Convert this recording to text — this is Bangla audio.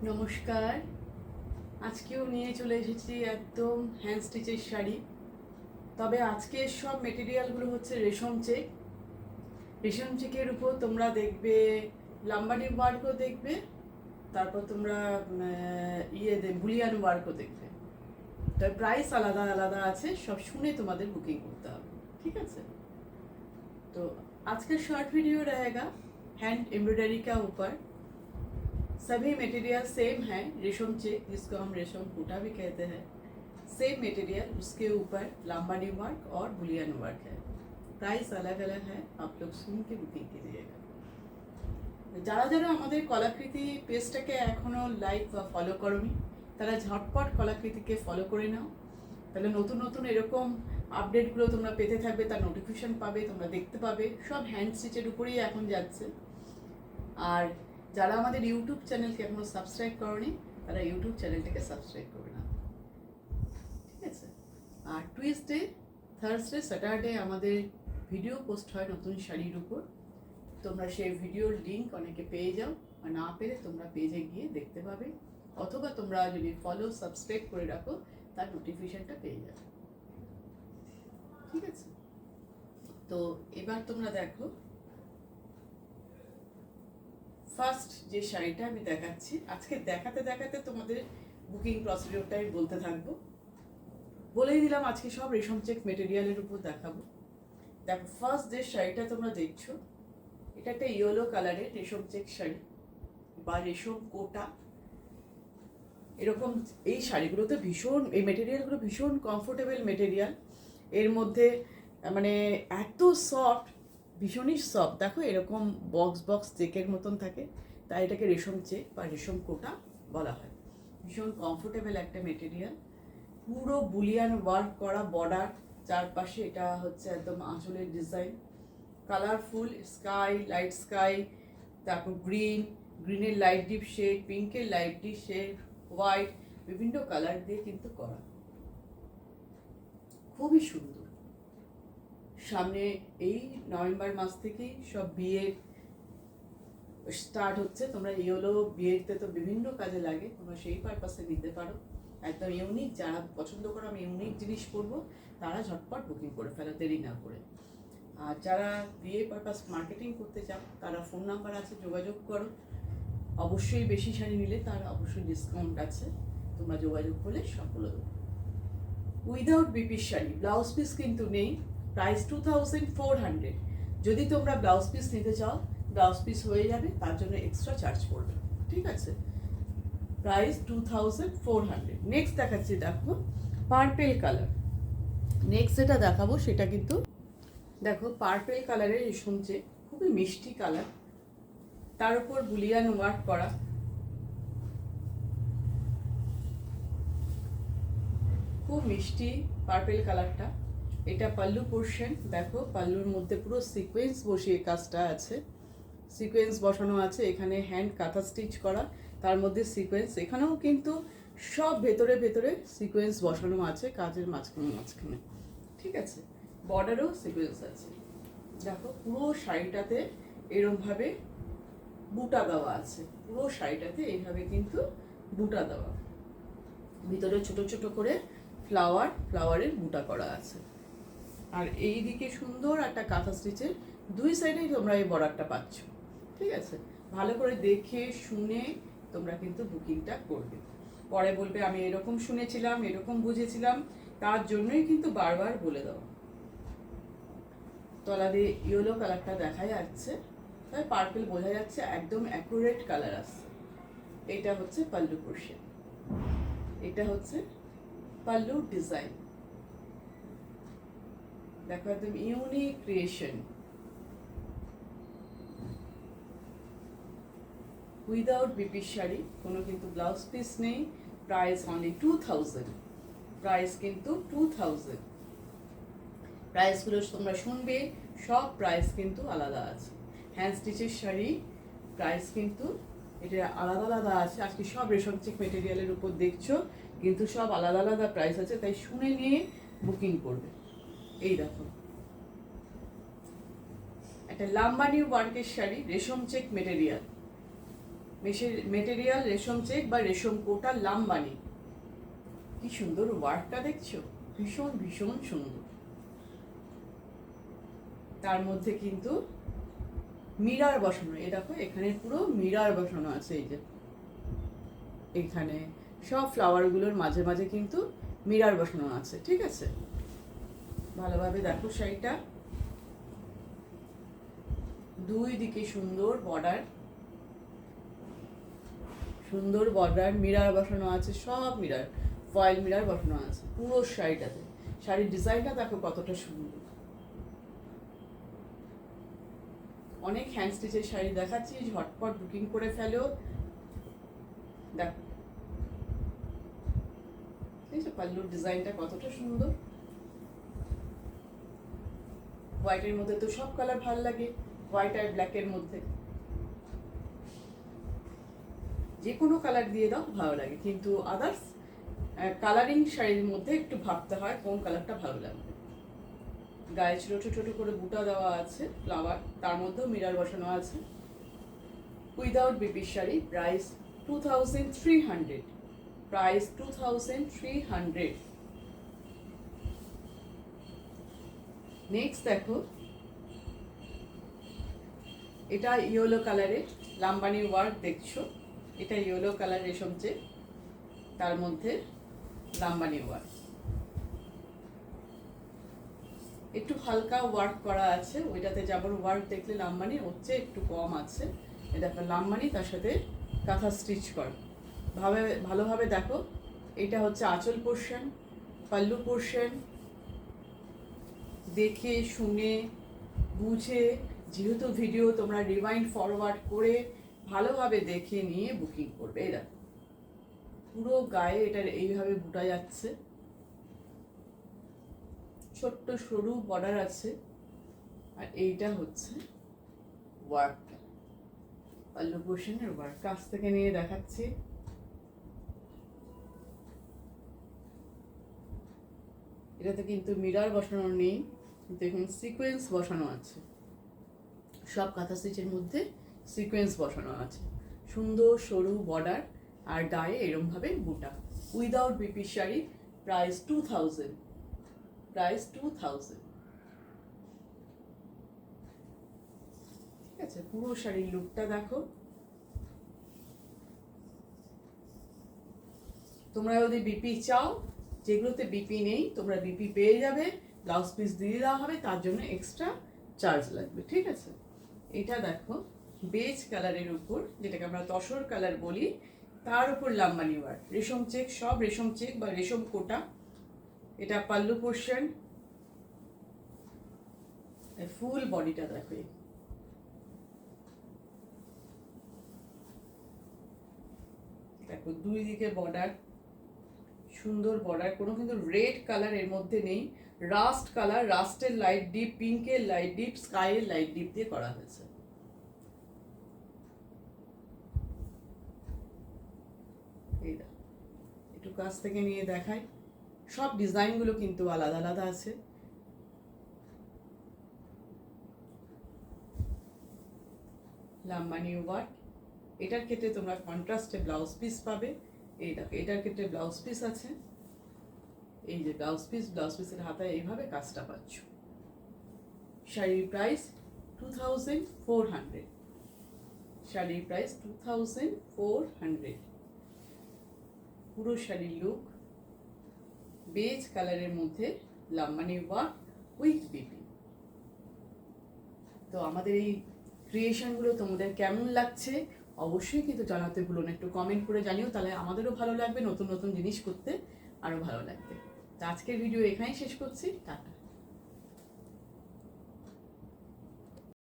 নমস্কার। আজকেও নিয়ে চলে এসেছি একদম হ্যান্ড স্টিচের শাড়ি। তবে আজকের সব মেটেরিয়ালগুলো হচ্ছে রেশম চেক। রেশম চেকের উপর তোমরা দেখবে লাম্বানি ওয়ার্কও দেখবে, তারপর তোমরা বুলিয়ান ওয়ার্কও দেখবে। তবে প্রাইস আলাদা আলাদা আছে, সব শুনে তোমাদের বুকিং করতে হবে, ঠিক আছে? তো आज का शॉर्ट वीडियो रहेगा हैंड एम्ब्रॉयडरी का ऊपर। सभी मटेरियल सेम है, रेशम चेक जिसको हम रेशम कूटा भी कहते हैं, सेम मटेरियल, उसके ऊपर लाम्बानी वर्क और बुलियन वर्क है। प्राइस अलग अलग है, आप लोग सुन के बुकिंग कीजिएगा। যারা যারা আমাদের কলাকৃতি পেজটাকে এখনো লাইক বা ফলো করোনি তারা ঝটপট কলাকৃতিকে ফলো করে নাও, তাহলে নতুন নতুন এরকম আপডেটগুলো তোমরা পেতে থাকবে, তার নোটিফিকেশন পাবে, তোমরা দেখতে পাবে। সব হ্যান্ড স্টিচের উপরেই এখন যাচ্ছে। আর যারা আমাদের ইউটিউব চ্যানেলকে এখনো সাবস্ক্রাইব করোনি তারা ইউটিউব চ্যানেলটাকে সাবস্ক্রাইব করবে না, ঠিক আছে? আর টুইসডে, থার্সডে, স্যাটারডে আমাদের ভিডিও পোস্ট হয় নতুন শাড়ির উপর। তোমরা সেই ভিডিওর লিঙ্ক অনেকে পেয়ে যাও, আর না পেলে তোমরা পেজে গিয়ে দেখতে পাবে, অথবা তোমরা যদি ফলো সাবস্ক্রাইব করে রাখো তার নোটিফিকেশনটা পেয়ে যাবে, ঠিক আছে? তো এবার তোমরা দেখো, ফার্স্ট যে শাড়িটা আমি দেখাচ্ছি, আজকে দেখাতে দেখাতে তোমাদের বুকিং প্রসিডিওরটা আমি বলতে থাকবো। বলেই দিলাম আজকে সব রেশম চেক মেটেরিয়ালের উপর দেখাবো। দেখো, ফার্স্ট যে শাড়িটা তোমরা দেখছো, এটা একটা ইয়েলো কালারের রেশম চেক শাড়ি বা রেশম কোটা। এরকম এই শাড়িগুলোতে ভীষণ, এই মেটেরিয়ালগুলো ভীষণ কমফোর্টেবল মেটেরিয়াল। এর মধ্যে মানে এত সফট, ভীষণই সফট। দেখো এরকম বক্স বক্স চেকের মতন থাকে, তাই এটাকে রেশম চেক বা রেশম কোটা বলা হয়। ভীষণ কমফোর্টেবল একটা মেটেরিয়াল, পুরো বুলিয়ান ওয়ার্ক করা বর্ডার, চারপাশে এটা হচ্ছে একদম আঁচলের design, colourful sky, light sky, তারপর গ্রিনের লাইট ডিপ শেড, পিঙ্কের লাইট ডিপ শেড, হোয়াইট, বিভিন্ন কালার দিয়ে কিন্তু করা, খুবই সুন্দর। সামনে এই নভেম্বর মাস থেকেই সব বিয়ে স্টার্ট হচ্ছে। তোমরা ইয়েলো বিয়েতে তো বিভিন্ন কাজে লাগে, তোমরা সেই পারপাসে নিতে পারো। একদম ইউনিক, যারা পছন্দ করো আমি ইউনিক জিনিস করবো তারা ঝটপট বুকিং করে ফেলো, দেরি না করে। আর যারা বিয়ে পারপাস মার্কেটিং করতে চাও তারা ফোন নাম্বার আছে, যোগাযোগ করো। অবশ্যই বেশি শাড়ি নিলে তার অবশ্যই ডিসকাউন্ট আছে, তোমরা যোগাযোগ করলে সব বলে দেবো। উইদাউট বিপির শাড়ি, ব্লাউজ পিস কিন্তু নেই। প্রাইস 2400। যদি তোমরা ব্লাউজ পিস নিতে চাও, ব্লাউজ পিস হয়ে যাবে, তার জন্য এক্সট্রা চার্জ পড়বে, ঠিক আছে? প্রাইস 2400। নেক্সট দেখাচ্ছি, দেখো পার্পেল কালার। নেক্সট যেটা দেখাবো সেটা কিন্তু দেখো পার্পেল কালারের রেশম চেক, খুবই মিষ্টি কালার, তার উপর বুলিয়ান ওয়ার্ক করা, খুব মিষ্টি পার্পেল কালারটা। এটা পাল্লু পোর্শন, দেখো পাল্লুর মধ্যে পুরো সিকোয়েন্স বসিয়ে কাজটা আছে, সিকোয়েন্স বসানো আছে। এখানে হ্যান্ড কাঁথা স্টিচ করা, তার মধ্যে সিকোয়েন্স, এখানেও কিন্তু সব ভেতরে ভেতরে সিকোয়েন্স বসানো আছে কাজের মাঝখানে মাঝখানে, ঠিক আছে? বর্ডারেও সিকোয়েন্স আছে। দেখো পুরো শাড়িটাতে এরমভাবে বুটা দেওয়া আছে, পুরো শাড়িটাতে এইভাবে কিন্তু বুটা দেওয়া, ভিতরে ছোট ছোট করে ফ্লাওয়ারের বুটা করা আছে। আর এই দিকে সুন্দর একটা কাঁথা স্টিচের দুই সাইডেই তোমরা এই বর্ডারটা পাচ্ছ, ঠিক আছে? ভালো করে দেখে শুনে তোমরা কিন্তু বুকিংটা করবে। পরে বলবে আমি এরকম শুনেছিলাম, এরকম বুঝেছিলাম, তার জন্যই কিন্তু বারবার বলে দাও। তলা দিয়ে ইয়েলো কালারটা দেখা যাচ্ছে, তাই পার্পল বোঝা যাচ্ছে, একদম অ্যাকুরেট কালার আসছে। এটা হচ্ছে পাল্লু পোর্শন, এটা হচ্ছে পাল্লু ডিজাইন। দেখো একদম ইউনিক ক্রিয়েশন, উইদাউট বিপির শাড়ি, কোনো কিন্তু ব্লাউজ পিস নেই। প্রাইস অনলি 2000, প্রাইস কিন্তু 2000। প্রাইসগুলো তোমরা শুনবে, সব প্রাইস কিন্তু আলাদা আছে। হ্যান্ড স্টিচের শাড়ি প্রাইস কিন্তু এটা আলাদা আলাদা আছে। আজকে সব রেশম চেক মেটেরিয়ালের উপর দেখছো, কিন্তু সব আলাদা আলাদা প্রাইস আছে, তাই শুনে নিয়ে বুকিং করবে। এই দেখো একটা লাম্বানি ওয়ার্কের শাড়ি, রেশম চেক মেটেরিয়াল, মেটেরিয়াল রেশম চেক বা রেশম কোটা লামবানি। কি সুন্দর ওয়ার্কটা দেখছো, ভীষণ ভীষণ সুন্দর। তার মধ্যে কিন্তু মিরার বসানো, এই দেখো এখানে পুরো মিরার বসানো আছে। এই যে এখানে সব ফ্লাওয়ারগুলোর মাঝে মাঝে কিন্তু মিরার বসানো আছে, ঠিক আছে। ভালোভাবে দেখো শাড়িটা, দুই দিকে সুন্দর বর্ডার, সুন্দর বর্ডার, মিরার বসানো আছে, সব মিরার, ফয়েল মিরার বসানো আছে পুরো শাড়িটাতে। শাড়ির ডিজাইনটা দেখো কতটা সুন্দর। অনেক হ্যান্ড স্টিচের শাড়ি দেখাচ্ছি, ঝটপট বুকিং করে ফেলো। দেখো পাল্লুর ডিজাইনটা কতটা সুন্দর। হোয়াইটের মধ্যে তো সব কালার ভালো লাগে, হোয়াইট আর ব্ল্যাকের মধ্যে যে কোনো কালার দিয়ে দাও ভালো লাগে, কিন্তু আদার্স কালারিং শাড়ির মধ্যে একটু ভাবতে হয় কোন কালারটা ভালো লাগবে। গায়ে ছোট ছোট করে বুটা দেওয়া আছে ফ্লাওয়ার, তার মধ্যেও মিরার বসানো আছে। উইদাউট বিপির শাড়ি, প্রাইস 2300, প্রাইস 2300। নেক্সট দেখো, এটা ইয়েলো কালারে লাম্বানি ওয়ার্ক দেখছো, এটা ইয়েলো কালার রেশম চেক, তার মধ্যে লাম্বানি ওয়ার্ক, একটু হালকা ওয়ার্ক করা আছে। ওইটাতে যেমন ওয়ার্ক দেখলে লাম্বানি, হচ্ছে একটু কম আছে। দেখো লাম্বানি তার সাথে কাঁথা স্টিচ করা, ভালোভাবে দেখো। এটা হচ্ছে আঁচল পোর্শন, পাল্লু পোর্শন। দেখে শুনে বুঝে, যেহেতু ভিডিও তোমরা রিওয়াইন্ড ফরওয়ার্ড করে ভালোভাবে দেখে নিয়ে বুকিং করবে। এই দেখো পুরো গায়ে এটার এইভাবে বুটা যাচ্ছে, ছোট্ট সরু বর্ডার আছে। আর এইটা হচ্ছে ওয়ার্কটা, পাল্লু পোর্শনের ওয়ার্ক। কাছ থেকে নিয়ে দেখাচ্ছি। এটাতে কিন্তু মিরার বসানো নেই, কিন্তু এখানে সিকোয়েন্স বসানো আছে। সব কাঁথা স্টিচের মধ্যে সিকোয়েন্স বসানো আছে, সুন্দর সরু বর্ডার আর গায়ে এরমভাবে বুটা। Without BP sari, price 2000, price 2000। ঠিক আছে, পুরো শাড়ির লুকটা দেখো। তোমরা যদি বিপি চাও, যেগুলোতে বিপি নেই তোমরা বিপি পেয়ে যাবে, ব্লাউজ পিস দিয়ে দেওয়া হবে, তার জন্য এক্সট্রা চার্জ লাগবে, ঠিক আছে। এটা দেখো বেজ কালারের উপর, যেটাকে আমরা তসর কালার বলি, তার উপর লাম্বানি ওয়ার্ক, রেশম চেক, সব রেশম চেক বা রেশম কোটা। এটা পাল্লু পোর্শন, ফুল বডিটা দেখো। দেখো দুই দিকে বর্ডার, সুন্দর বর্ডার, কোনো কিন্তু রেড কালার এর মধ্যে নেই, রাস্ট কালার, রাস্টের লাইট ডিপ, পিঙ্কের লাইট ডিপ, স্কাইয়ের লাইট ডিপ দিয়ে করা হয়েছে। এই দেখো একটু কাছ থেকে নিয়ে দেখাই, সব ডিজাইনগুলো কিন্তু আলাদা আলাদা আছে। লাম্বানি ওয়ার্ক, এটার ক্ষেত্রে তোমরা কন্ট্রাস্টে ব্লাউজ পিস পাবে। এই দেখো এটার ক্ষেত্রে ব্লাউজ পিস আছে, এই যে ব্লাউজ পিসের হাতায় এইভাবে কাজটা পাচ্ছ। শাড়ির প্রাইস 2400, শাড়ির প্রাইস 2400। পুরো শাড়ির লুক বেজ কালারের মধ্যে লাম্বানি ওয়ার্ক উইথ বিপি। তো আমাদের এই ক্রিয়েশনগুলো তোমাদের কেমন লাগছে অবশ্যই কিন্তু জানাতে ভুলো না, একটু কমেন্ট করে জানিও, তাহলে আমাদেরও ভালো লাগবে, নতুন নতুন জিনিস করতে আরও ভালো লাগবে। তো আজকের ভিডিও এখানেই শেষ করছি, টাটা।